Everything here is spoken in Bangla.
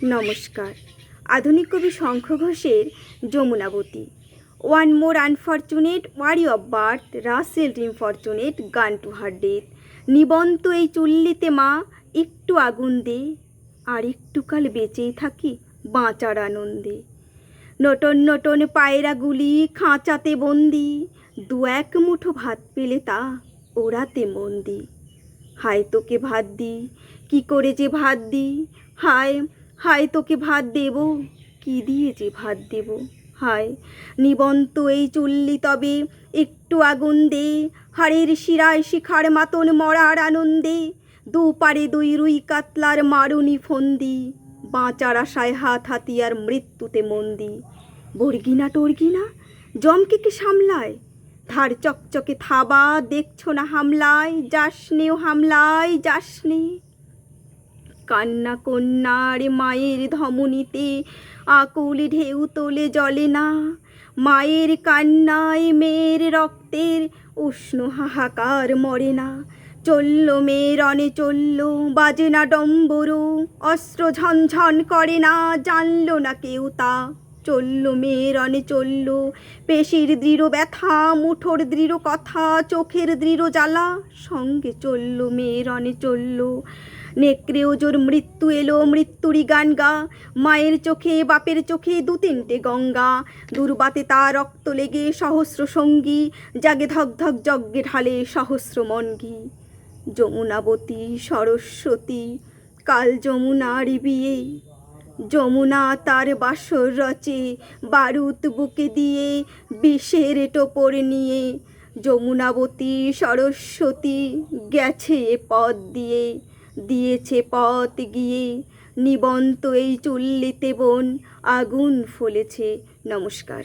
নমস্কার। আধুনিক কবি শঙ্খ ঘোষের Jamunabati. One more unfortunate weary of breath rashly importunate gone to her death. নিবন্ত এই চুল্লিতে মা, একটু আগুন দে, আর একটু কাল বেঁচেই থাকি বাঁচার আনন্দে। নটন নটন পায়রাগুলি খাঁচাতে বন্দি, দু এক মুঠো ভাত পেলে তা ওড়াতে মন্দি। হায় তোকে ভাত দি, কি করে যে ভাত দি, হায় হায় তোকে ভাত দেব, কি দিয়ে যে ভাত দেব। হায় নিবন্ত এই চুল্লি তবে, একটু আগুন দে, হাড়ের শিরায় শিখার মাতন মরার আনন্দে। দুপারে দুই রুই কাতলার মারুনি ফন্দি, বাঁচার আশায় হাত হাতিয়ার মৃত্যুতে মন্দি। বর্গিনা টর্গিনা জমকে কি সামলায়, ধার চকচকে থাবা দেখছো না হামলায়, যাসনেও হামলায় যাসনে। কান্না কন্যার মায়ের ধমনীতে আকুল ঢেউ তোলে জলে না, মায়ের কান্নায় মেয়ের রক্তের উষ্ণ হাহাকার মরে না। চলল মেয়ে রণে চলল, বাজে না ডম্বরু, অস্ত্র ঝনঝন করে না, জানলো না কেউ তা। চলল মেয়ে রণে চলল, পেশির দৃঢ় ব্যথা, মুঠোর দৃঢ় কথা, চোখের দৃঢ় জ্বালা, সঙ্গে চলল মেয়ে রণে চলল। নেকড়ে ওজোর মৃত্যু এলো, মৃত্যুরই গান গা, মায়ের চোখে বাপের চোখে দু তিনটে গঙ্গা। দুর্বাতে তার রক্ত লেগে সহস্র সঙ্গী, জাগে ধক ধক যজ্ঞে ঢালে সহস্র মনঘি। যমুনাবতী সরস্বতী কাল যমুনার বিয়ে, যমুনা তার বাসর রচে বারুদ বুকে দিয়ে, বিষের টোপর নিয়ে। যমুনাবতী সরস্বতী গেছে এ পথ দিয়ে, দিয়েছে পথ গিয়ে। নিবন্ত এই চুল্লিতে বোন আগুন ফলেছে। নমস্কার।